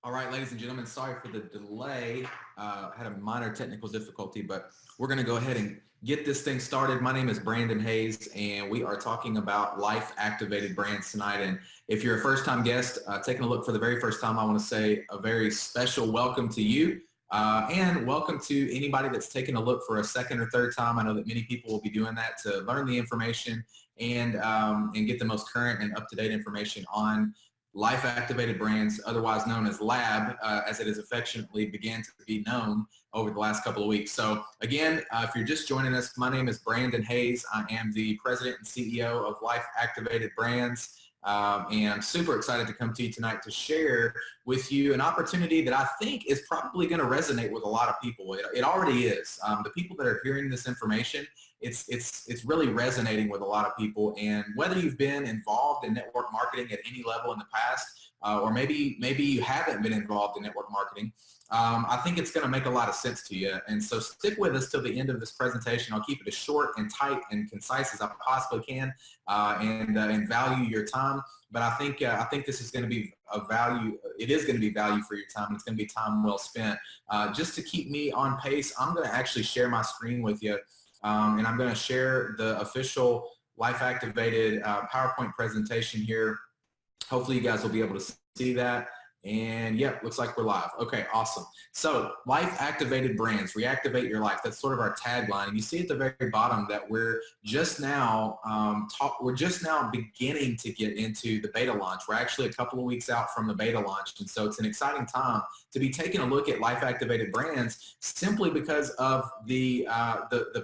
All right, ladies and gentlemen, sorry for the delay. Had a minor technical difficulty, but we're going to go ahead and get this thing started. My name is Brandon Hayes, and we are talking about life-activated brands tonight. And if you're a first-time guest, taking a look for the very first time, I want to say a very special welcome to you. And welcome to anybody that's taking a look for a second or third time. I know that many people will be doing that to learn the information and get the most current and up-to-date information on life activated brands, otherwise known as lab, as it is affectionately began to be known over the last couple of weeks. So again, if you're just joining us, my name is Brandon Hayes. I am the president and CEO of Life Activated Brands. And I'm super excited to come to you tonight to share with you an opportunity that I think is probably going to resonate with a lot of people. It already is. The people that are hearing this information, it's really resonating with a lot of people. And whether you've been involved in network marketing at any level in the past, or maybe you haven't been involved in network marketing, I think it's going to make a lot of sense to you. And so stick with us till the end of this presentation. I'll keep it as short and tight and concise as I possibly can, and value your time. But I think this is going to be a value. It is going to be value for your time. It's going to be time well spent. Just to keep me on pace, I'm going to actually share my screen with you, and I'm going to share the official Life Activated PowerPoint presentation here. Hopefully, you guys will be able to see that. And yep, looks like we're live. Okay, awesome. So life activated brands, reactivate your life. That's sort of our tagline. And you see at the very bottom that we're just now beginning to get into the beta launch. We're actually a couple of weeks out from the beta launch. And so it's an exciting time to be taking a look at life activated brands simply because of the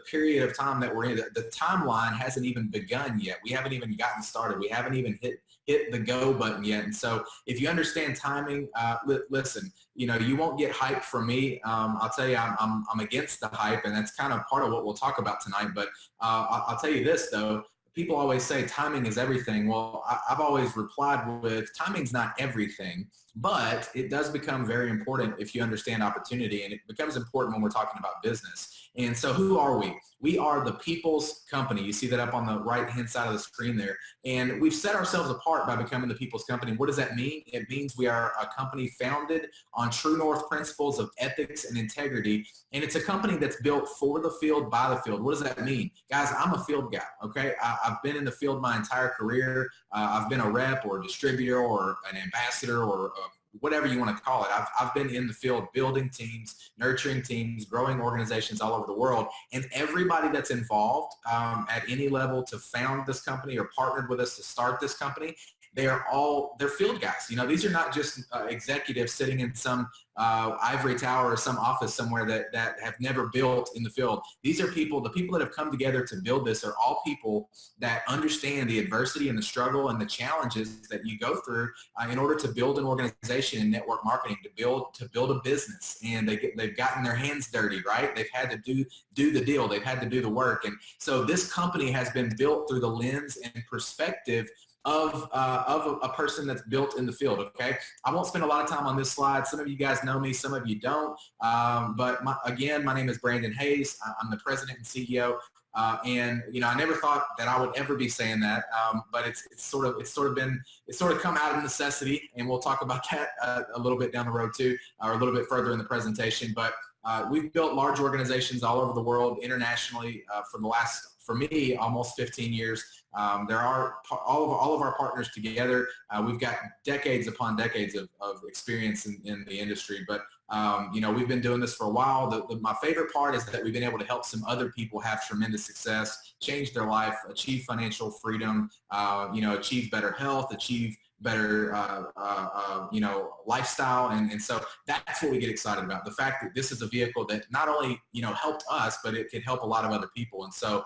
period of time that we're in. The timeline hasn't even begun yet. We haven't even gotten started. We haven't even hit the go button yet. And so if you understand timing, listen, you won't get hype from me. I'll tell you, I'm against the hype, and that's kind of part of what we'll talk about tonight. But I'll tell you this, though. People always say timing is everything. Well, I've always replied with timing's not everything, but it does become very important if you understand opportunity, and it becomes important when we're talking about business. And so who are we? We are the people's company. You see that up on the right-hand side of the screen there. And we've set ourselves apart by becoming the people's company. What does that mean? It means we are a company founded on true north principles of ethics and integrity. And it's a company that's built for the field, by the field. What does that mean? Guys, I'm a field guy, okay? I've been in the field my entire career. I've been a rep or a distributor or an ambassador or whatever you want to call it. I've been in the field building teams, nurturing teams, growing organizations all over the world. And everybody that's involved at any level to found this company or partnered with us to start this company, they're field guys. These are not just executives sitting in some ivory tower or some office somewhere that have never built in the field. These are the people that have come together to build this are all people that understand the adversity and the struggle and the challenges that you go through in order to build an organization in network marketing, to build a business. And they've gotten their hands dirty, right? They've had to do the deal. They've had to do the work. And so this company has been built through the lens and perspective of a person that's built in the field, okay? I won't spend a lot of time on this slide. Some of you guys know me, some of you don't. But my name is Brandon Hayes. I'm the president and CEO. And I never thought that I would ever be saying that, but it's sort of come out of necessity, and we'll talk about that a little bit down the road too, or a little bit further in the presentation. But we've built large organizations all over the world, internationally, for me, almost 15 years. There are all of our partners together. We've got decades upon decades of experience in the industry, but we've been doing this for a while. My favorite part is that we've been able to help some other people have tremendous success, change their life, achieve financial freedom, achieve better health, achieve better lifestyle. And so that's what we get excited about, the fact that this is a vehicle that not only helped us, but it could help a lot of other people. And so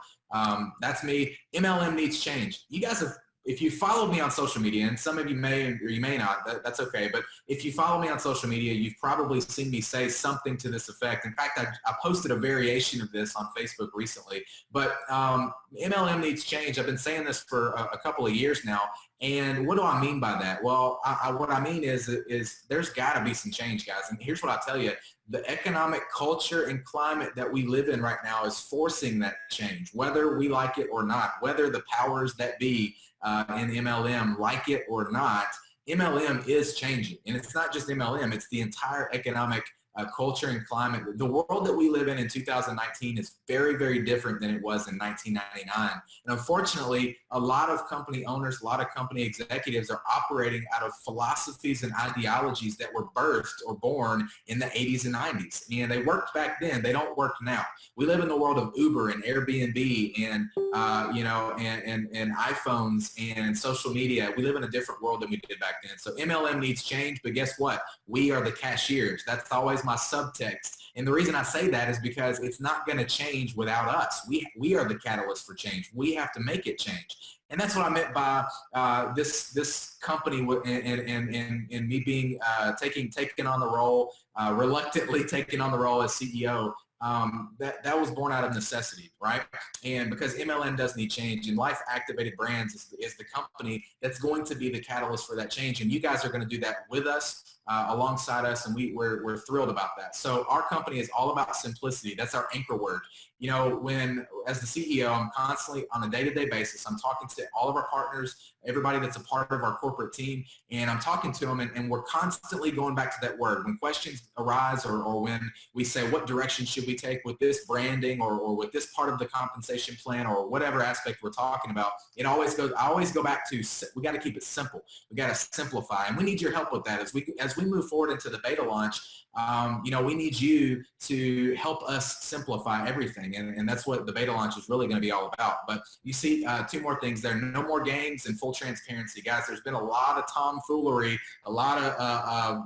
that's me. MLM needs change. You guys have, if you followed me on social media, and some of you may or you may not, that's okay. But if you follow me on social media, you've probably seen me say something to this effect. In fact, I posted a variation of this on Facebook recently. But MLM needs change. I've been saying this for a couple of years now. And what do I mean by that? Well, what I mean is there's got to be some change, guys. And here's what I'll tell you. The economic culture and climate that we live in right now is forcing that change, whether we like it or not, whether the powers that be in MLM like it or not. MLM is changing, and it's not just MLM, it's the entire economic culture and climate. The world that we live in 2019 is very, very different than it was in 1999. And unfortunately, a lot of company owners, a lot of company executives are operating out of philosophies and ideologies that were birthed or born in the 80s and 90s. And they worked back then. They don't work now. We live in the world of Uber and Airbnb and, and iPhones and social media. We live in a different world than we did back then. So MLM needs change, but guess what? We are the cashiers. That's always my subtext. And the reason I say that is because it's not going to change without us. We are the catalyst for change. We have to make it change. And that's what I meant by this company and me being taking on the role, reluctantly taking on the role as CEO. That was born out of necessity, right? And because MLM does need change, and Life Activated Brands is the company that's going to be the catalyst for that change. And you guys are going to do that with us, alongside us, and we're thrilled about that. So our company is all about simplicity. That's our anchor word. You know, when as the CEO, I'm constantly on a day-to-day basis, I'm talking to all of our partners, everybody that's a part of our corporate team, and I'm talking to them, and we're constantly going back to that word. When questions arise or when we say, what direction should we take with this branding or with this part of the compensation plan or whatever aspect we're talking about, I always go back to, we got to keep it simple. We got to simplify, and we need your help with that as we move forward into the beta launch. We need you to help us simplify everything. And that's what the beta launch is really going to be all about. But you see two more things there. No more games and full transparency. Guys, there's been a lot of tomfoolery, a lot of,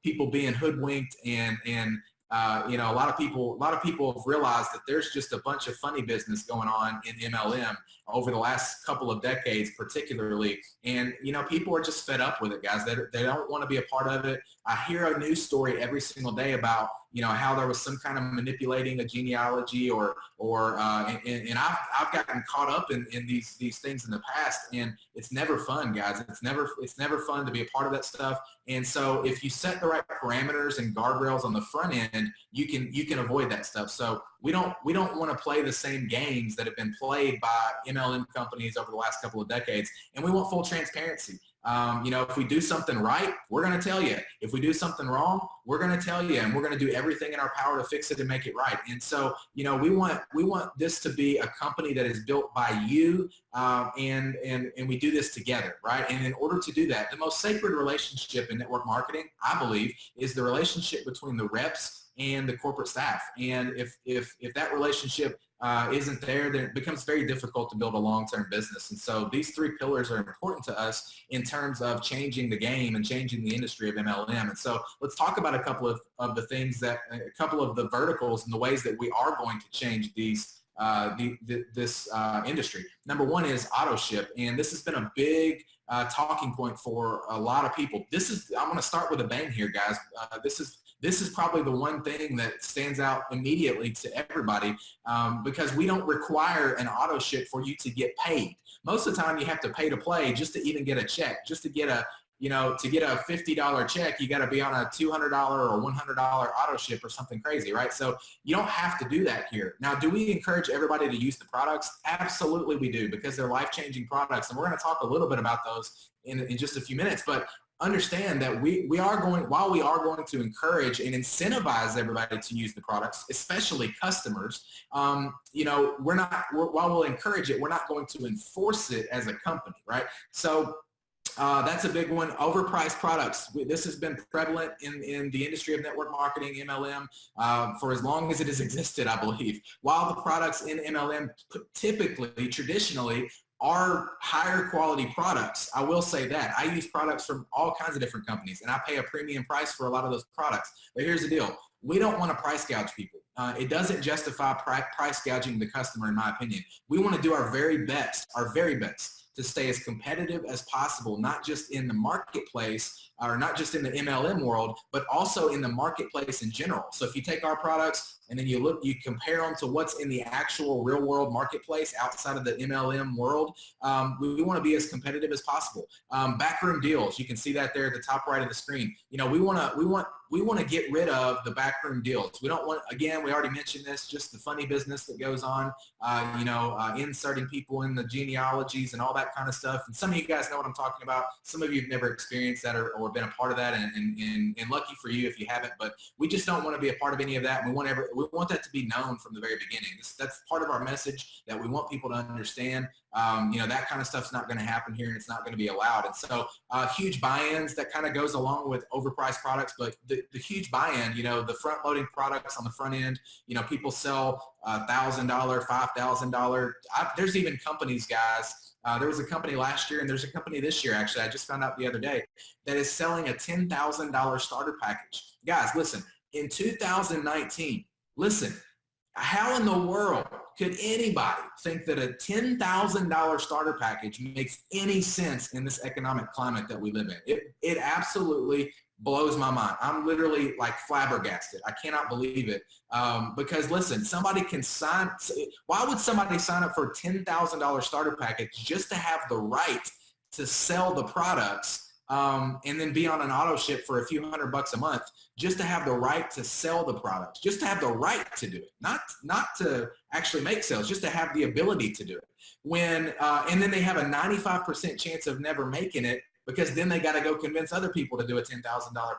people being hoodwinked and a lot of people have realized that there's just a bunch of funny business going on in MLM over the last couple of decades, particularly. And, people are just fed up with it, guys. They don't want to be a part of it. I hear a news story every single day about, how there was some kind of manipulating a genealogy and I've gotten caught up in these things in the past, and it's never fun, guys. It's never fun to be a part of that stuff. And so if you set the right parameters and guardrails on the front end, you can avoid that stuff. So we don't want to play the same games that have been played by MLM companies over the last couple of decades, and we want full transparency. If we do something right, we're going to tell you. If we do something wrong, we're going to tell you, and we're going to do everything in our power to fix it and make it right. And so, we want this to be a company that is built by you, and we do this together, right? And in order to do that, the most sacred relationship in network marketing, I believe, is the relationship between the reps and the corporate staff. And if that relationship isn't there, then it becomes very difficult to build a long-term business. And so these three pillars are important to us in terms of changing the game and changing the industry of MLM. And so let's talk about a couple of the things a couple of the verticals and the ways that we are going to change this industry. Number one is auto ship, and this has been a big talking point for a lot of people. I'm going to start with a bang here, guys. This is probably the one thing that stands out immediately to everybody, because we don't require an auto ship for you to get paid. Most of the time you have to pay to play just to even get a check. Just to get a $50 check, you got to be on a $200 or $100 auto ship or something crazy, right? So you don't have to do that here. Now, do we encourage everybody to use the products? Absolutely we do, because they're life-changing products. And we're going to talk a little bit about those in just a few minutes. But understand that while we are going to encourage and incentivize everybody to use the products, especially customers, while we'll encourage it, we're not going to enforce it as a company, right? So that's a big one. Overpriced products. This has been prevalent in the industry of network marketing, MLM, for as long as it has existed, I believe. While the products in MLM traditionally, are higher quality products. I will say that. I use products from all kinds of different companies, and I pay a premium price for a lot of those products. But here's the deal. We don't want to price gouge people. It doesn't justify price gouging the customer, in my opinion. We want to do our very best to stay as competitive as possible, not just in the marketplace or not just in the MLM world, but also in the marketplace in general. So if you take our products and then you compare them to what's in the actual real world marketplace outside of the MLM world, we want to be as competitive as possible. Backroom deals, you can see that there at the top right of the screen. We want to get rid of the backroom deals. We don't want, again, we already mentioned this, just the funny business that goes on, inserting people in the genealogies and all that kind of stuff. And some of you guys know what I'm talking about. Some of you have never experienced that or been a part of that, and lucky for you if you haven't. But we just don't want to be a part of any of that. We want that to be known from the very beginning. That's part of our message, that we want people to understand. That kind of stuff's not going to happen here, and it's not going to be allowed. And so huge buy-ins, that kind of goes along with overpriced products, but the huge buy-in, the front-loading products on the front end, people sell $1,000, $5,000. There's even companies, guys. There was a company last year, and there's a company this year, actually, I just found out the other day, that is selling a $10,000 starter package. Guys, listen, in 2019, listen, how in the world could anybody think that a $10,000 starter package makes any sense in this economic climate that we live in? It absolutely blows my mind. I'm literally like flabbergasted. I cannot believe it. Because listen, why would somebody sign up for a $10,000 starter package just to have the right to sell the products and then be on an auto ship for a few $100 a month, just to have the right to sell the products, just to have the right to do it, not to actually make sales, just to have the ability to do it. And then they have a 95% chance of never making it, because then they got to go convince other people to do a $10,000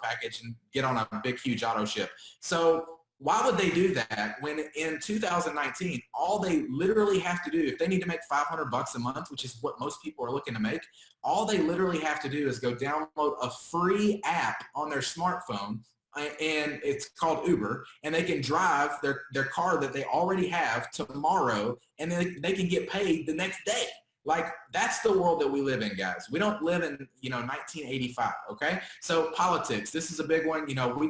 package and get on a big, huge auto ship. So why would they do that when in 2019, all they literally have to do, if they need to make $500 a month, which is what most people are looking to make, all they literally have to do is go download a free app on their smartphone, and it's called Uber, and they can drive their car that they already have tomorrow, and then they can get paid the next day. Like, that's the world that we live in, guys. We don't live in, 1985, okay? So politics, this is a big one.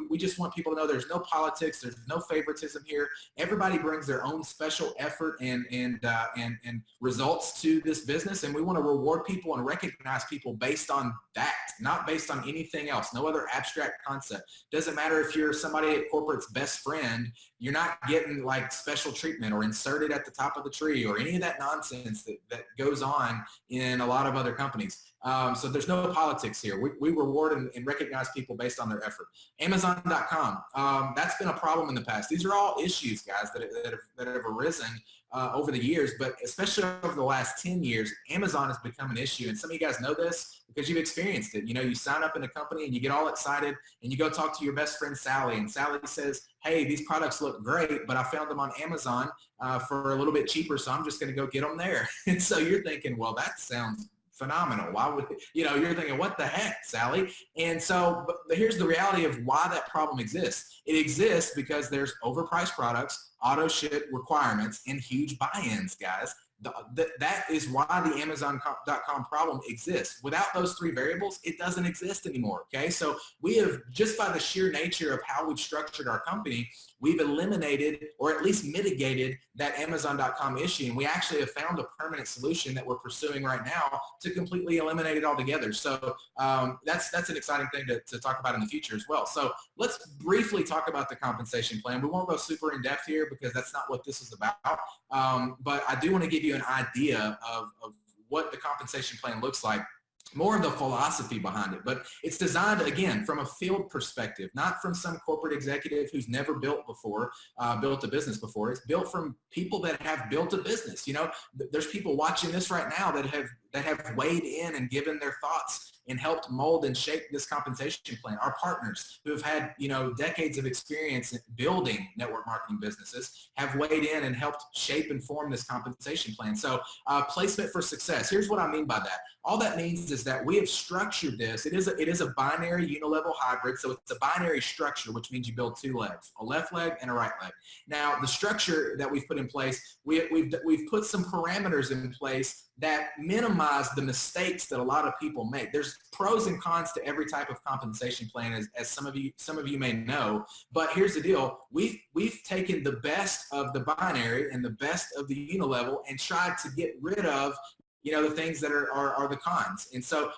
We just want people to know there's no politics, there's no favoritism here. Everybody brings their own special effort and results to this business, and we want to reward people and recognize people based on that, not based on anything else, no other abstract concept. Doesn't matter if you're somebody at corporate's best friend, you're not getting like special treatment or inserted at the top of the tree or any of that nonsense that goes on in a lot of other companies. So there's no politics here. We reward and recognize people based on their effort. Amazon.com, that's been a problem in the past. These are all issues, guys, that have arisen over the years, but especially over the last 10 years, Amazon has become an issue. And some of you guys know this because you've experienced it. You sign up in a company and you get all excited and you go talk to your best friend, Sally, and Sally says, hey, these products look great, but I found them on Amazon for a little bit cheaper, so I'm just going to go get them there. And so you're thinking, well, that sounds phenomenal. Why would, you're thinking, what the heck, Sally? And so, but here's the reality of why that problem exists. It exists because there's overpriced products, auto ship requirements, and huge buy-ins, guys. That is why the Amazon.com problem exists. Without those three variables, it doesn't exist anymore, okay? So we have, just by the sheer nature of how we've structured our company, we've eliminated or at least mitigated that Amazon.com issue. And we actually have found a permanent solution that we're pursuing right now to completely eliminate it altogether. So that's an exciting thing to talk about in the future as well. So let's briefly talk about the compensation plan. We won't go super in depth here because that's not what this is about. But I do want to give you an idea of what the compensation plan looks like, more of the philosophy behind it. But it's designed, again, from a field perspective, not from some corporate executive who's never built a business before. It's built from people that have built a business. There's people watching this right now that have weighed in and given their thoughts and helped mold and shape this compensation plan. Our partners who have had, decades of experience in building network marketing businesses have weighed in and helped shape and form this compensation plan. So placement for success. Here's what I mean by that. All that means is that we have structured this. It is a binary unilevel hybrid. So it's a binary structure, which means you build two legs, a left leg and a right leg. Now, the structure that we've put in place, we've put some parameters in place that minimize the mistakes that a lot of people make. There's pros and cons to every type of compensation plan, as some of you may know. But here's the deal: we've taken the best of the binary and the best of the unilevel and tried to get rid of the things that are the cons. And so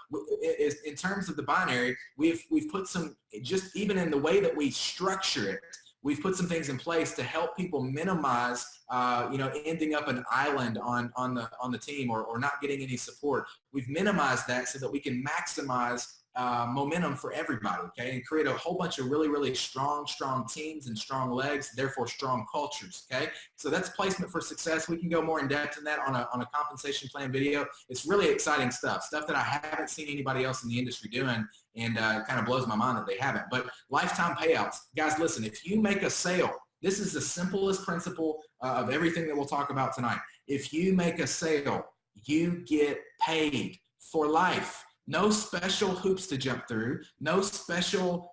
in terms of the binary, we've put some, just even in the way that we structure it, we've put some things in place to help people minimize, ending up an island on the team or not getting any support. We've minimized that so that we can maximize momentum for everybody, okay, and create a whole bunch of really, really strong teams and strong legs, therefore strong cultures, okay? So that's placement for success. We can go more in depth in that on a compensation plan video. It's really exciting stuff that I haven't seen anybody else in the industry doing, and kind of blows my mind that they haven't. But lifetime payouts. Guys, listen, if you make a sale, this is the simplest principle of everything that we'll talk about tonight. If you make a sale, you get paid for life. No special hoops to jump through. No special,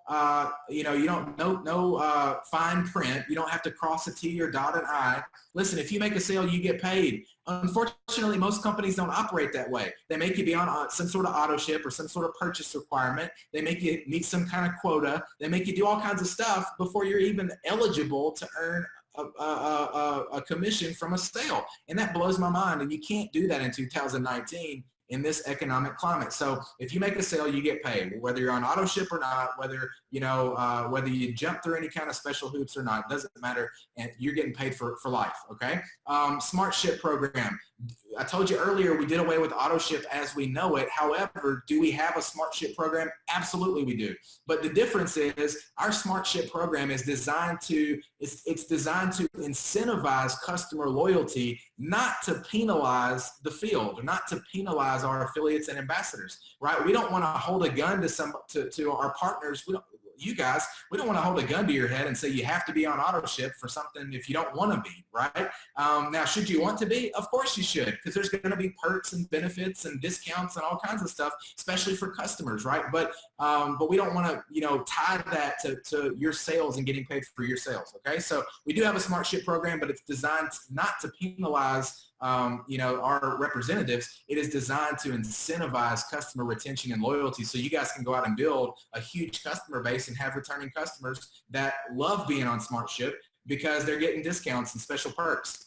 you don't, no fine print. You don't have to cross a T or dot an I. Listen, if you make a sale, you get paid. Unfortunately, most companies don't operate that way. They make you be on some sort of auto ship or some sort of purchase requirement. They make you meet some kind of quota. They make you do all kinds of stuff before you're even eligible to earn a commission from a sale. And that blows my mind. And you can't do that in 2019 in this economic climate. So if you make a sale, you get paid, whether you're on auto ship or not, whether you jump through any kind of special hoops or not, it doesn't matter, and you're getting paid for life, okay? Smart Ship program. I told you earlier we did away with auto ship as we know it. However, do we have a Smart Ship program? Absolutely we do. But the difference is our Smart Ship program is designed to, it's designed to incentivize customer loyalty, not to penalize the field, or not to penalize our affiliates and ambassadors, right? We don't want to hold a gun to our partners. We don't want to hold a gun to your head and say you have to be on auto ship for something if you don't want to be, right? Now, should you want to be? Of course you should, because there's going to be perks and benefits and discounts and all kinds of stuff, especially for customers, right? But we don't want to, tie that to your sales and getting paid for your sales, okay? So we do have a Smart Ship program, but it's designed not to penalize our representatives. It is designed to incentivize customer retention and loyalty, so you guys can go out and build a huge customer base and have returning customers that love being on Smart Ship because they're getting discounts and special perks.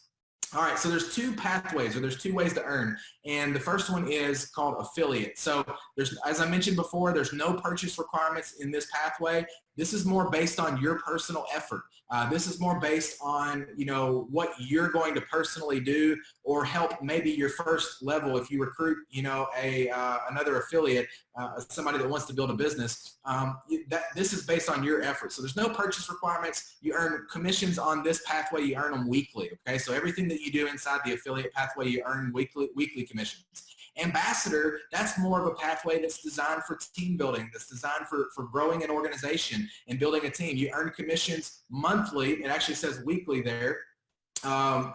All right, so there's two pathways, or there's two ways to earn, and the first one is called affiliate. So there's, as I mentioned before, there's no purchase requirements in this pathway. This is more based on your personal effort. This is more based on, what you're going to personally do or help maybe your first level if you recruit, another affiliate, somebody that wants to build a business. This is based on your effort. So there's no purchase requirements. You earn commissions on this pathway. You earn them weekly, okay? So everything that you do inside the affiliate pathway, you earn weekly commissions. Ambassador, that's more of a pathway that's designed for team building, that's designed for growing an organization and building a team. You earn commissions monthly. It actually says weekly there. And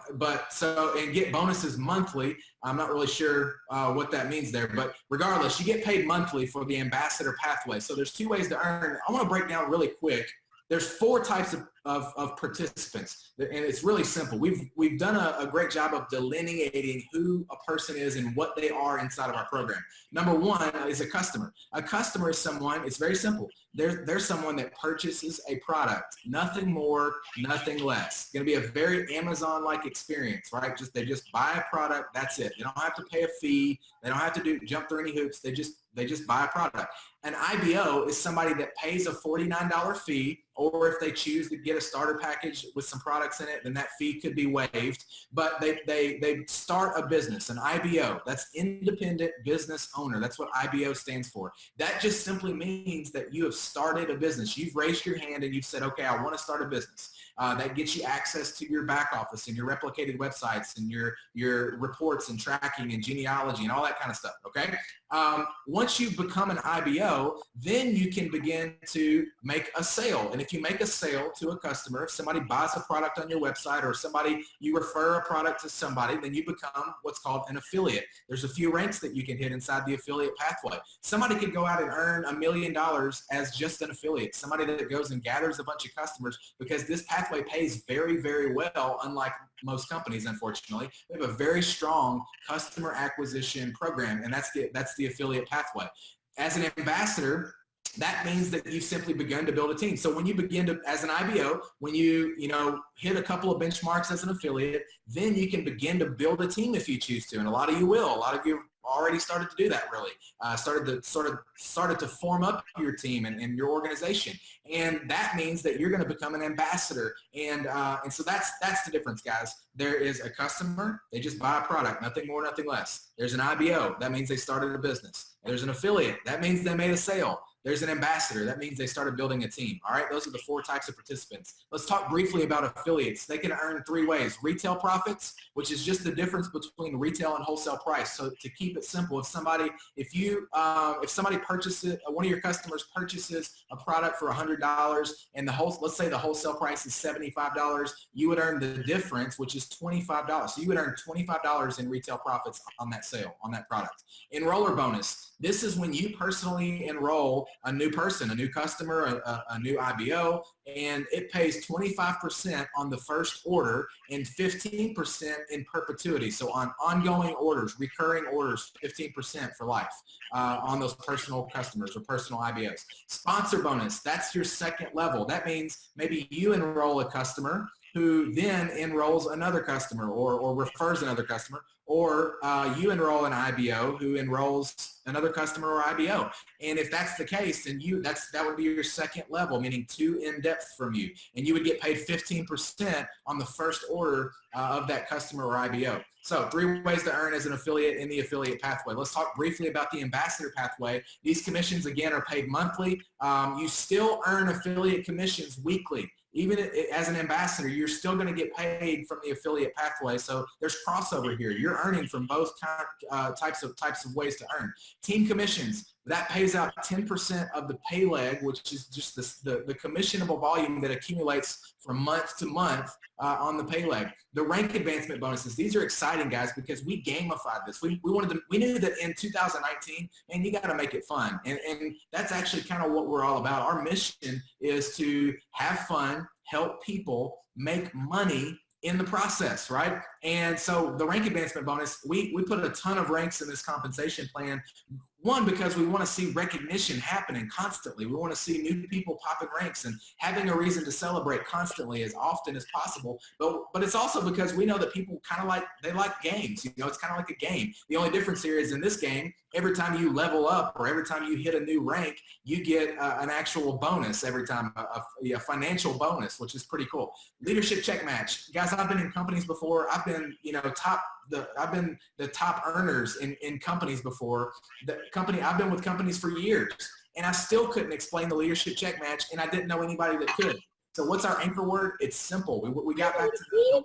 get bonuses monthly. I'm not really sure what that means there, but regardless, you get paid monthly for the ambassador pathway. So there's two ways to earn. I want to break down really quick. There's four types of participants, and it's really simple. We've done a great job of delineating who a person is and what they are inside of our program. Number one is a customer. A customer is someone, it's very simple. They're someone that purchases a product, nothing more, nothing less. It's going to be a very Amazon-like experience, right? They just buy a product, that's it. They don't have to pay a fee. They don't have to jump through any hoops. They just buy a product. An IBO is somebody that pays a $49 fee, or if they choose to get a starter package with some products in it, then that fee could be waived. But they start a business, an IBO. That's independent business owner. That's what IBO stands for. That just simply means that you have started a business. You've raised your hand and you've said, okay, I want to start a business. That gets you access to your back office and your replicated websites and your reports and tracking and genealogy and all that kind of stuff, okay? Once you become an IBO, then you can begin to make a sale. And if you make a sale to a customer, if somebody buys a product on your website or you refer a product to somebody, then you become what's called an affiliate. There's a few ranks that you can hit inside the affiliate pathway. Somebody could go out and earn $1 million as just an affiliate, somebody that goes and gathers a bunch of customers, because this pathway pays very, very well, unlike most companies, unfortunately. We have a very strong customer acquisition program, and that's the affiliate pathway. As an ambassador, that means that you've simply begun to build a team. So when you begin to, as an IBO, when you hit a couple of benchmarks as an affiliate, then you can begin to build a team if you choose to. And a lot of you will. A lot of you already started to do that, really. Started to form up your team and your organization. And that means that you're going to become an ambassador. And so that's the difference, guys. There is a customer, they just buy a product, nothing more, nothing less. There's an IBO, that means they started a business. There's an affiliate, that means they made a sale. There's an ambassador. That means they started building a team. All right, those are the 4 types of participants. Let's talk briefly about affiliates. They can earn 3 ways. Retail profits, which is just the difference between retail and wholesale price. So to keep it simple, if somebody purchases, one of your customers purchases a product for $100 and let's say the wholesale price is $75, you would earn the difference, which is $25. So you would earn $25 in retail profits on that sale, on that product. Enroller bonus. This is when you personally enroll a new person, a new customer, a new IBO, and it pays 25% on the first order and 15% in perpetuity. So on ongoing orders, recurring orders, 15% for life on those personal customers or personal IBOs. Sponsor bonus, that's your second level. That means maybe you enroll a customer who then enrolls another customer or refers another customer, or you enroll an IBO who enrolls another customer or IBO. And if that's the case, then that would be your second level, meaning 2 in depth from you. And you would get paid 15% on the first order of that customer or IBO. So 3 ways to earn as an affiliate in the affiliate pathway. Let's talk briefly about the ambassador pathway. These commissions, again, are paid monthly. You still earn affiliate commissions weekly. Even as an ambassador, you're still going to get paid from the affiliate pathway. So there's crossover here. You're earning from both types of ways to earn. Team commissions, that pays out 10% of the pay leg, which is just the commissionable volume that accumulates from month to month on the pay leg. The rank advancement bonuses, these are exciting, guys, because we gamified this. We knew that in 2019, and you got to make it fun. And that's actually kind of what we're all about. Our mission is to have fun, help people make money in the process, right? And so the rank advancement bonus, we put a ton of ranks in this compensation plan. One, because we want to see recognition happening constantly. We want to see new people popping ranks and having a reason to celebrate constantly as often as possible. But it's also because we know that people kind of like games. It's kind of like a game. The only difference here is in this game, every time you level up or every time you hit a new rank, you get an actual bonus every time, a financial bonus, which is pretty cool. Leadership check match. Guys, I've been in companies before. I've been, I've been the top earners in companies before. I've been with companies for years, and I still couldn't explain the leadership check match, and I didn't know anybody that could. So what's our anchor word? It's simple. We got back to the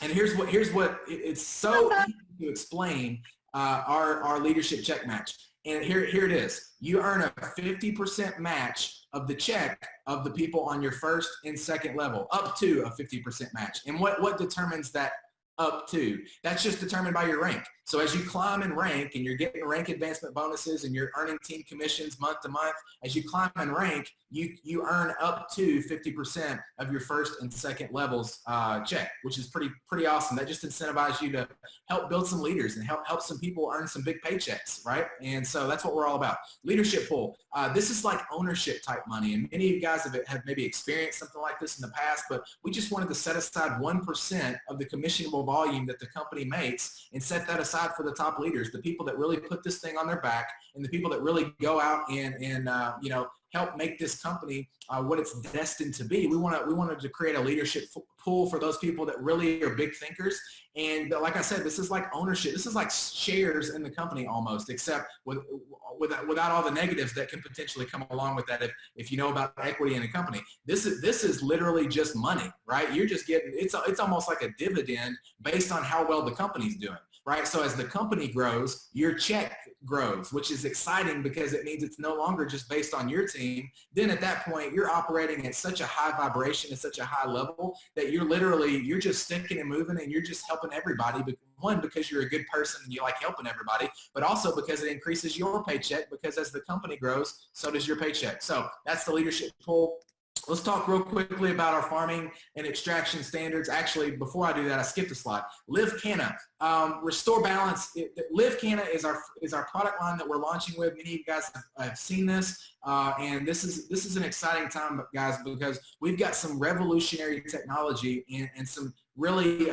and here's what it's so easy to explain our leadership check match. And here it is. You earn a 50% match of the check of the people on your first and second level, up to a 50% match. And what determines that up to? That's just determined by your rank. So as you climb in rank and you're getting rank advancement bonuses and you're earning team commissions month to month, as you climb in rank, you earn up to 50% of your first and second levels check, which is pretty awesome. That just incentivizes you to help build some leaders and help some people earn some big paychecks, right? And so that's what we're all about. Leadership pool. This is like ownership type money, and many of you guys have maybe experienced something like this in the past, but we just wanted to set aside 1% of the commissionable volume that the company makes and set that aside for the top leaders, the people that really put this thing on their back and the people that really go out and help make this company what it's destined to be. We wanted to create a leadership pool for those people that really are big thinkers. And like I said, this is like ownership. This is like shares in the company almost, except without all the negatives that can potentially come along with that if you know about equity in a company. This is literally just money, right? You're just getting, it's almost like a dividend based on how well the company's doing. Right? So as the company grows, your check grows, which is exciting because it means it's no longer just based on your team. Then at that point, you're operating at such a high vibration, at such a high level that you're just sticking and moving and you're just helping everybody. One, because you're a good person and you like helping everybody, but also because it increases your paycheck because as the company grows, so does your paycheck. So that's the leadership pool. Let's talk real quickly about our farming and extraction standards. Actually, before I do that, I skipped a slide. LivCana. Restore Balance, LivCana is our product line that we're launching with. Many of you guys have seen this, and this is an exciting time, guys, because we've got some revolutionary technology and some really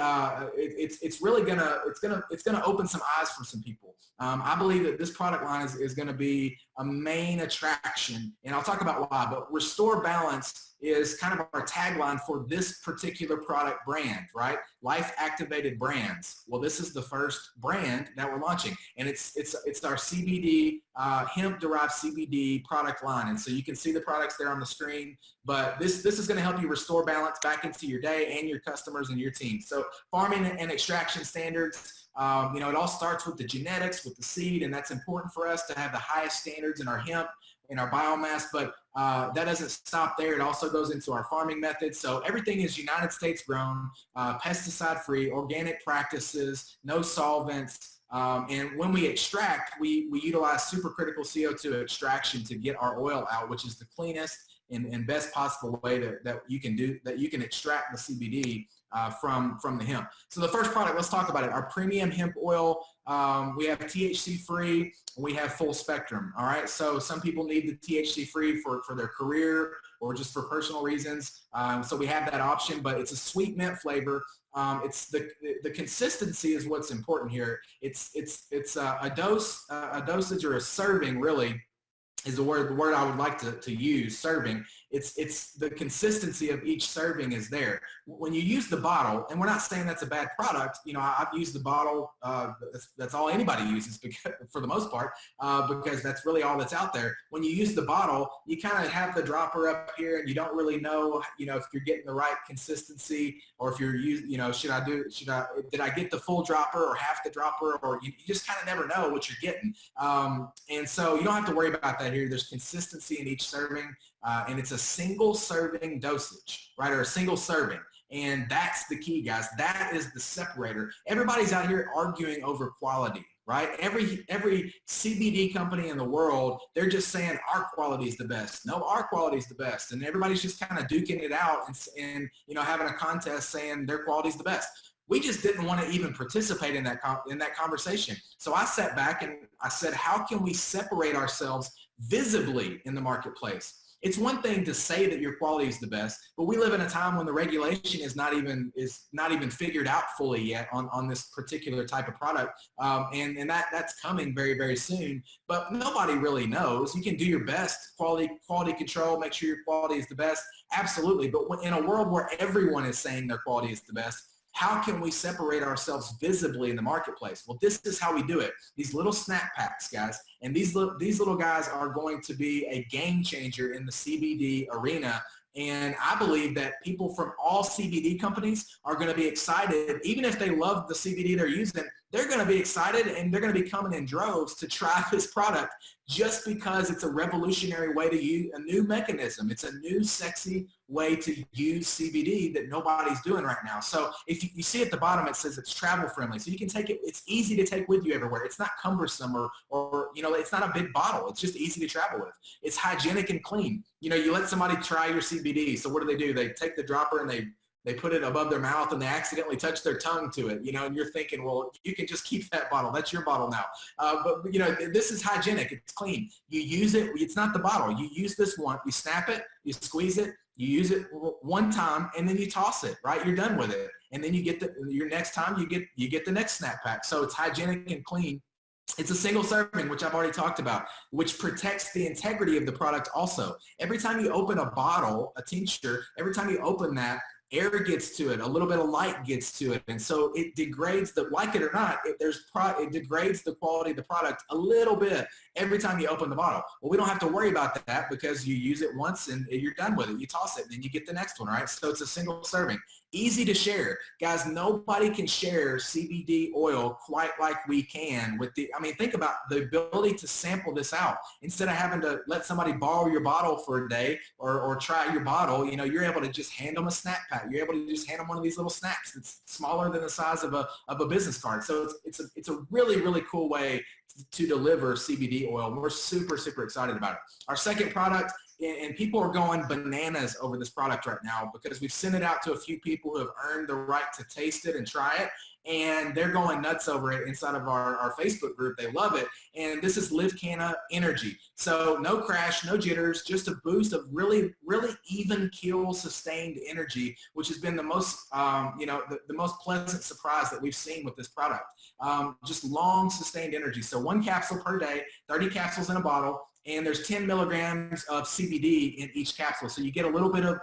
it's gonna open some eyes for some people. I believe that this product line is going to be a main attraction, and I'll talk about why. But Restore Balance is kind of our tagline for this particular product brand, right? Life Activated Brands. Well, this is the first brand that we're launching, and it's our CBD, hemp-derived CBD product line. And so you can see the products there on the screen, but this is going to help you restore balance back into your day and your customers and your team. So farming and extraction standards, you know, it all starts with the genetics, with the seed, and that's important for us to have the highest standards in our hemp, in our biomass, but that doesn't stop there. It also goes into our farming methods. So everything is United States grown, pesticide free, organic practices, no solvents. And when we extract, we utilize supercritical CO2 extraction to get our oil out, which is the cleanest and best possible way that you can extract the CBD from the hemp. So the first product, let's talk about it. Our premium hemp oil, we have THC free, we have full spectrum. All right. So some people need the THC free for their career or just for personal reasons. So we have that option, but it's a sweet mint flavor. It's the consistency is what's important here. It's a dosage or a serving really is the word I would like to use, serving. It's the consistency of each serving is there. When you use the bottle, and we're not saying that's a bad product, you know, I've used the bottle, that's all anybody uses because, for the most part, because that's really all that's out there. When you use the bottle, you kind of have the dropper up here and you don't really know, you know, if you're getting the right consistency or if you're using, you know, did I get the full dropper or half the dropper, or you just kind of never know what you're getting. And so you don't have to worry about that here. There's consistency in each serving. And it's a single serving dosage, right? Or a single serving. And that's the key, guys. That is the separator. Everybody's out here arguing over quality, right? Every CBD company in the world, they're just saying our quality is the best. No, our quality is the best. And everybody's just kind of duking it out and you know, having a contest saying their quality is the best. We just didn't want to even participate in that conversation. So I sat back and I said, how can we separate ourselves visibly in the marketplace? It's one thing to say that your quality is the best, but we live in a time when the regulation is not even figured out fully yet on this particular type of product, and that's coming very, very soon. But nobody really knows. You can do your best, quality control, make sure your quality is the best, absolutely. But in a world where everyone is saying their quality is the best, how can we separate ourselves visibly in the marketplace? Well, this is how we do it. These little snack packs, guys, and these little guys are going to be a game changer in the CBD arena. And I believe that people from all CBD companies are going to be excited. Even if they love the CBD they're using, they're going to be excited and they're going to be coming in droves to try this product just because it's a revolutionary way to use a new mechanism. It's a new sexy way to use CBD that nobody's doing right now. So if you see at the bottom, it says it's travel friendly. So you can take it, it's easy to take with you everywhere. It's not cumbersome or you know, it's not a big bottle. It's just easy to travel with. It's hygienic and clean. You know, you let somebody try your CBD. So what do? They take the dropper and they put it above their mouth and they accidentally touch their tongue to it, you know, and you're thinking, well, you can just keep that bottle. That's your bottle now. But, you know, this is hygienic. It's clean. You use it. It's not the bottle. You use this one. You snap it. You squeeze it. You use it one time and then you toss it, right? You're done with it. And then you get your next time you get the next snap pack. So it's hygienic and clean. It's a single serving, which I've already talked about, which protects the integrity of the product also. Every time you open a bottle, a tincture, every time you open that, air gets to it, a little bit of light gets to it, and so it degrades like it or not, it degrades the quality of the product a little bit every time you open the bottle. Well, we don't have to worry about that because you use it once and you're done with it. You toss it, and then you get the next one, right? So it's a single serving. Easy to share. Guys, nobody can share CBD oil quite like we can with I mean, think about the ability to sample this out. Instead of having to let somebody borrow your bottle for a day or try your bottle, you know, you're able to just hand them a snack pack. You're able to just hand them one of these little snacks that's smaller than the size of a business card. So it's a really, really cool way to deliver CBD oil. We're super, super excited about it. Our second product and people are going bananas over this product right now because we've sent it out to a few people who have earned the right to taste it and try it. And they're going nuts over it inside of our Facebook group. They love it. And this is LivCana Energy. So no crash, no jitters, just a boost of really, really even keel sustained energy, which has been the most, the most pleasant surprise that we've seen with this product. Just long sustained energy. So 1 capsule per day, 30 capsules in a bottle. And there's 10 milligrams of CBD in each capsule. So you get a little bit of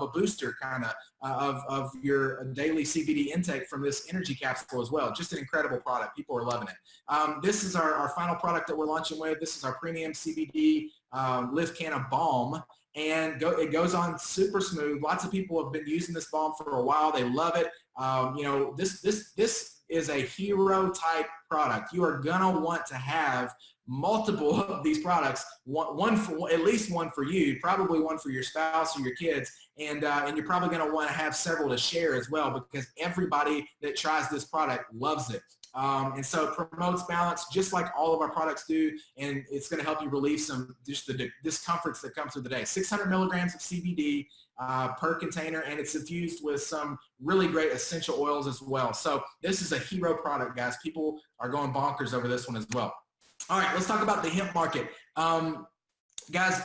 a booster kind of your daily CBD intake from this energy capsule as well. Just an incredible product. People are loving it. This is our final product that we're launching with. This is our premium CBD LivCana Balm. And it goes on super smooth. Lots of people have been using this balm for a while. They love it. This is a hero type product. You are gonna want to have multiple of these products, at least one for you, probably one for your spouse or your kids, and you're probably going to want to have several to share as well, because everybody that tries this product loves it. And so it promotes balance just like all of our products do, and it's going to help you relieve some just the discomforts that come through the day. 600 milligrams of CBD per container, and it's infused with some really great essential oils as well. So this is a hero product, guys. People are going bonkers over this one as well. All right, let's talk about the hemp market. Guys,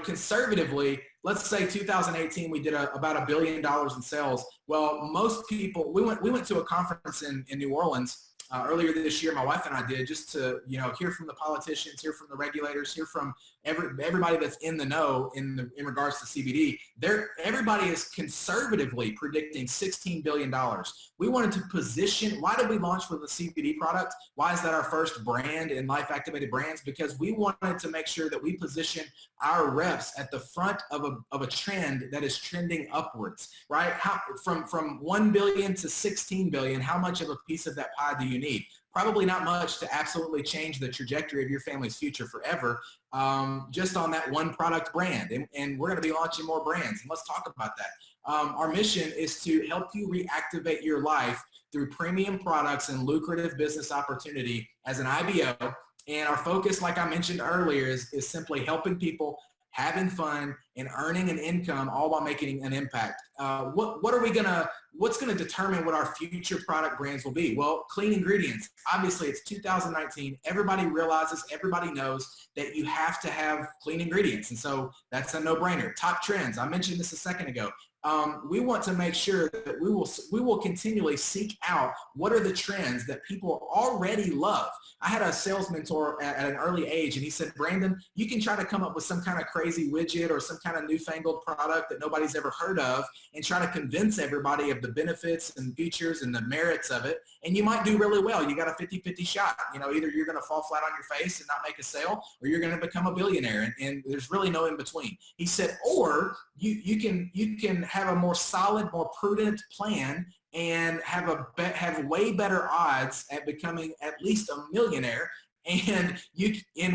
conservatively, let's say 2018, we did about $1 billion in sales. Well, most people, we went to a conference in New Orleans earlier this year. My wife and I did, just to, hear from the politicians, hear from the regulators, hear from everybody that's in the know in regards to CBD. Everybody is conservatively predicting $16 billion. We wanted to position, why did we launch with a CBD product? Why is that our first brand in Life Activated Brands? Because we wanted to make sure that we position our reps at the front of a trend that is trending upwards, right? From 1 billion to 16 billion, how much of a piece of that pie do you need? Probably not much to absolutely change the trajectory of your family's future forever, just on that one product brand. And we're going to be launching more brands. And let's talk about that. Our mission is to help you reactivate your life through premium products and lucrative business opportunity as an IBO. And our focus, like I mentioned earlier, is simply helping people having fun and earning an income, all while making an impact. What's gonna determine what our future product brands will be? Well, clean ingredients. Obviously, it's 2019. Everybody realizes, everybody knows that you have to have clean ingredients. And so that's a no-brainer. Top trends. I mentioned this a second ago. We want to make sure that we will continually seek out what are the trends that people already love. I had a sales mentor at an early age, and he said, Brandon, you can try to come up with some kind of crazy widget or some kind of newfangled product that nobody's ever heard of and try to convince everybody of the benefits and features and the merits of it, and you might do really well. You got a 50-50 shot. Either you're going to fall flat on your face and not make a sale, or you're going to become a billionaire, and there's really no in between. He said, or you can have a more solid, more prudent plan and have way better odds at becoming at least a millionaire. And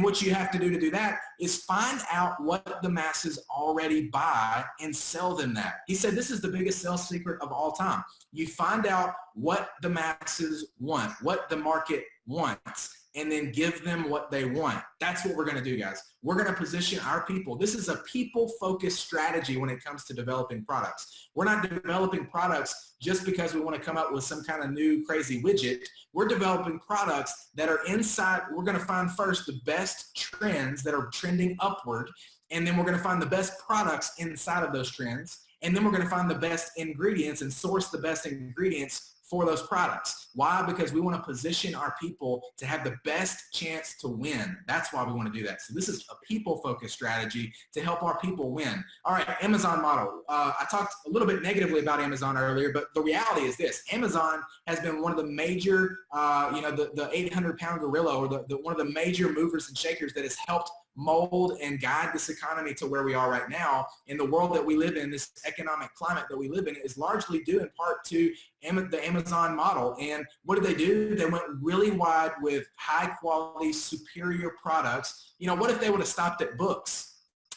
what you have to do that is find out what the masses already buy and sell them that. He said this is the biggest sales secret of all time. You find out what the masses want, what the market wants, and then give them what they want. That's what we're going to do, guys. We're going to position our people. This is a people-focused strategy when it comes to developing products. We're not developing products just because we want to come up with some kind of new crazy widget. We're developing products that are inside. We're going to find first the best trends that are trending upward, and then we're going to find the best products inside of those trends, and then we're going to find the best ingredients and source the best ingredients for those products. Why? Because we want to position our people to have the best chance to win. That's why we want to do that. So this is a people-focused strategy to help our people win. All right, Amazon model. I talked a little bit negatively about Amazon earlier, but the reality is this. Amazon has been one of the major, the 800-pound gorilla, or one of the major movers and shakers that has helped mold and guide this economy to where we are right now. In the world that we live in, this economic climate that we live in is largely due in part to the Amazon model. And what did they do? They went really wide with high quality, superior products. What if they would have stopped at books?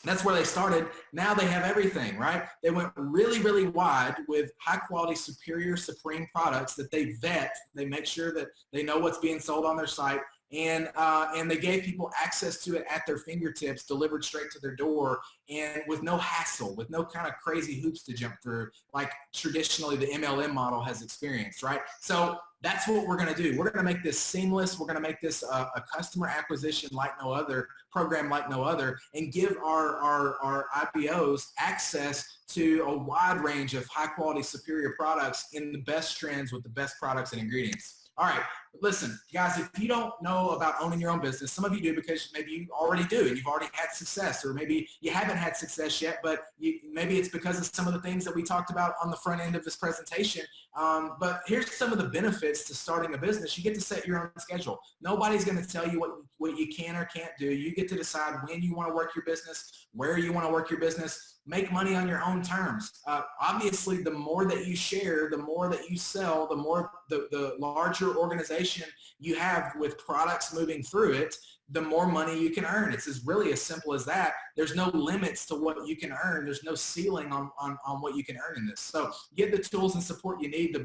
That's where they started. Now they have everything, right? They went really, really wide with high quality, superior, supreme products that they vet. They make sure that they know what's being sold on their site, and they gave people access to it at their fingertips, delivered straight to their door, and with no hassle, with no kind of crazy hoops to jump through like traditionally the MLM model has experienced, right? So that's what we're going to do. We're going to make this seamless. We're going to make this a customer acquisition like no other, program like no other, and give our IPOs access to a wide range of high quality, superior products in the best trends with the best products and ingredients. All right, listen, guys, if you don't know about owning your own business, some of you do because maybe you already do and you've already had success, or maybe you haven't had success yet, but maybe it's because of some of the things that we talked about on the front end of this presentation. But here's some of the benefits to starting a business. You get to set your own schedule. Nobody's going to tell you what you can or can't do. You get to decide when you want to work your business, where you want to work your business. Make money on your own terms. Obviously, the more that you share, the more that you sell, the more the larger organization you have with products moving through it, the more money you can earn. It's really as simple as that. There's no limits to what you can earn. There's no ceiling on what you can earn in this. So get the tools and support you need.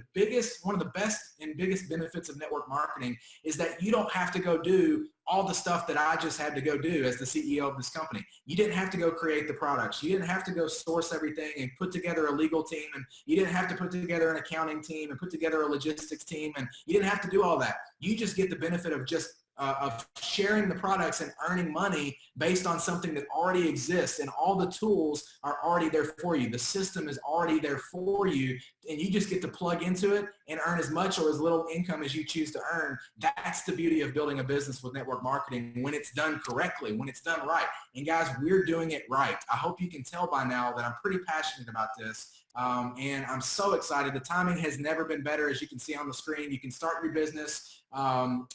One of the best and biggest benefits of network marketing is that you don't have to go do all the stuff that I just had to go do as the CEO of this company. You didn't have to go create the products. You didn't have to go source everything and put together a legal team, and you didn't have to put together an accounting team and put together a logistics team, and you didn't have to do all that. You just get the benefit of just of sharing the products and earning money based on something that already exists, and all the tools are already there for you. The system is already there for you, and you just get to plug into it and earn as much or as little income as you choose to earn. That's the beauty of building a business with network marketing when it's done correctly, when it's done right. And guys, we're doing it right. I hope you can tell by now that I'm pretty passionate about this. And I'm so excited. The timing has never been better. As you can see on the screen, you can start your business. And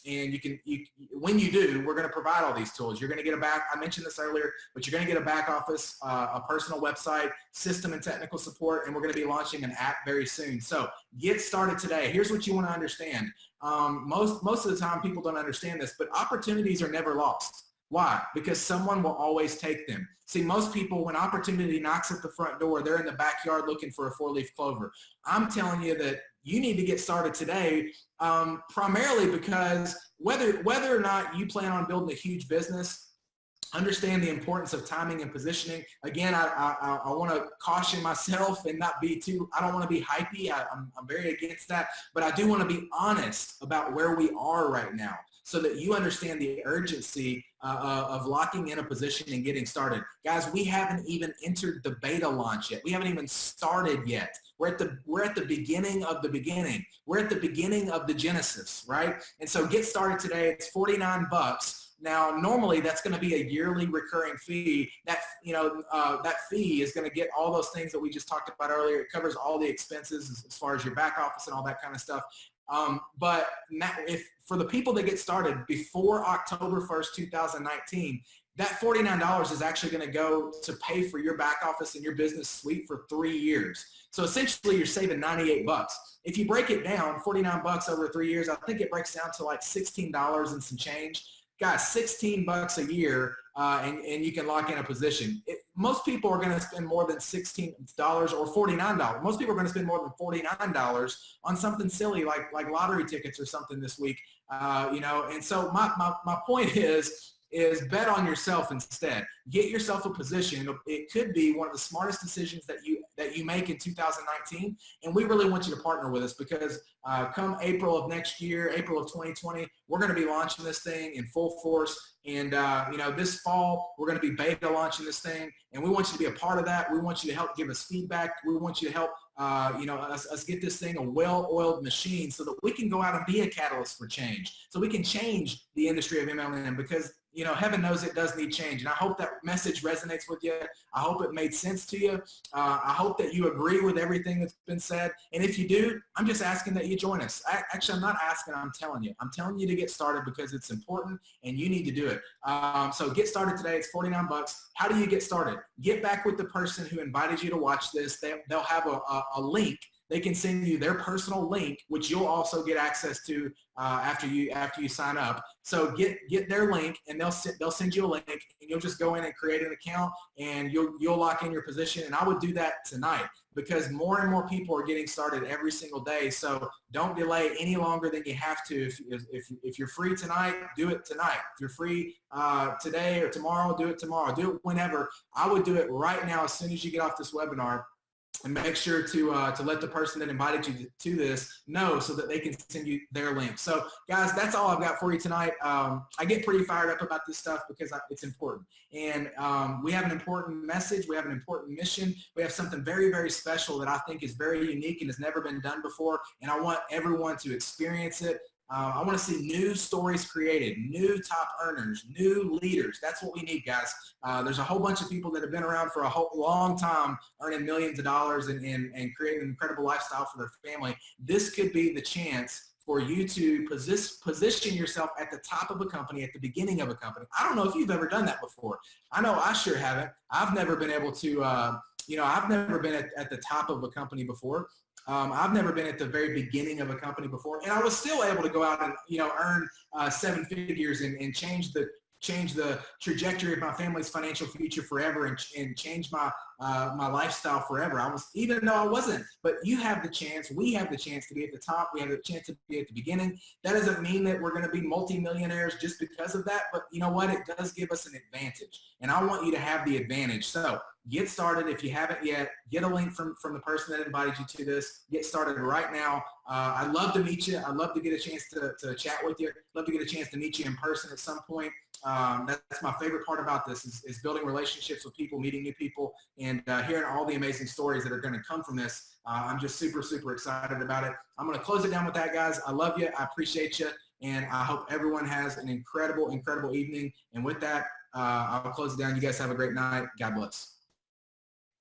when you do, we're going to provide all these tools. You're going to get I mentioned this earlier, but you're going to get a back office, a personal website, system and technical support, and we're going to be launching an app very soon. So get started today. Here's what you want to understand. Most of the time people don't understand this, but opportunities are never lost. Why? Because someone will always take them. See, most people, when opportunity knocks at the front door, they're in the backyard looking for a 4-leaf clover. I'm telling you that you need to get started today, primarily because whether or not you plan on building a huge business, understand the importance of timing and positioning. Again, I want to caution myself and not be I don't want to be hypey. I'm very against that, but I do want to be honest about where we are right now so that you understand the urgency of locking in a position and getting started. Guys, we haven't even entered the beta launch yet. We haven't even started yet. We're at the beginning of the beginning. We're at the beginning of the genesis, right? And so get started today. It's $49. Now, normally that's going to be a yearly recurring fee. That fee is going to get all those things that we just talked about earlier. It covers all the expenses as far as your back office and all that kind of stuff. But now, for the people that get started before October 1st, 2019, that $49 is actually going to go to pay for your back office and your business suite for 3 years. So essentially you're saving $98. If you break it down, $49 over 3 years, I think it breaks down to like $16 and some change. Guys, $16 a year, and you can lock in a position. Most people are going to spend more than $16 or $49. Most people are going to spend more than $49 on something silly like lottery tickets or something this week. And so my point is bet on yourself instead. Get yourself a position. It could be one of the smartest decisions that you make in 2019, and we really want you to partner with us because come April of next year, April of 2020, we're going to be launching this thing in full force. And this fall, we're going to be beta launching this thing, and we want you to be a part of that. We want you to help give us feedback. We want you to help us get this thing a well-oiled machine so that we can go out and be a catalyst for change, so we can change the industry of MLM because heaven knows it does need change. And I hope that message resonates with you. I hope it made sense to you. I hope that you agree with everything that's been said. And if you do, I'm just asking that you join us. Actually, I'm not asking, I'm telling you. I'm telling you to get started because it's important and you need to do it. So get started today. It's $49. How do you get started? Get back with the person who invited you to watch this. They'll have a link they can send you their personal link, which you'll also get access to after you sign up. So get their link, and they'll send you a link, and you'll just go in and create an account, and you'll lock in your position. And I would do that tonight, because more and more people are getting started every single day. So don't delay any longer than you have to. If you're free tonight, do it tonight. If you're free today or tomorrow, do it tomorrow. Do it whenever. I would do it right now as soon as you get off this webinar. And make sure to let the person that invited you to this know, so that they can send you their link. So guys, that's all I've got for you tonight. I get pretty fired up about this stuff because it's important. And we have an important message. We have an important mission. We have something very, very special that I think is very unique and has never been done before. And I want everyone to experience it. I want to see new stories created, new top earners, new leaders. That's what we need, guys. There's a whole bunch of people that have been around for a whole long time, earning millions of dollars and creating an incredible lifestyle for their family. This could be the chance for you to position yourself at the top of a company, at the beginning of a company. I don't know if you've ever done that before. I know I sure haven't. I've never been able to, I've never been at the top of a company before. I've never been at the very beginning of a company before, and I was still able to go out and earn 7 figures and change the trajectory of my family's financial future forever, and change my lifestyle forever. Even though I wasn't, but you have the chance. We have the chance to be at the top. We have the chance to be at the beginning. That doesn't mean that we're going to be multimillionaires just because of that, but you know what? It does give us an advantage, and I want you to have the advantage. So get started. If you haven't yet, get a link from the person that invited you to this. Get started right now. I'd love to meet you. I'd love to get a chance to chat with you. I'd love to get a chance to meet you in person at some point. That's my favorite part about this is building relationships with people, meeting new people, and hearing all the amazing stories that are going to come from this. I'm just super, super excited about it. I'm going to close it down with that, guys. I love you. I appreciate you. And I hope everyone has an incredible, incredible evening. And with that, I'll close it down. You guys have a great night. God bless.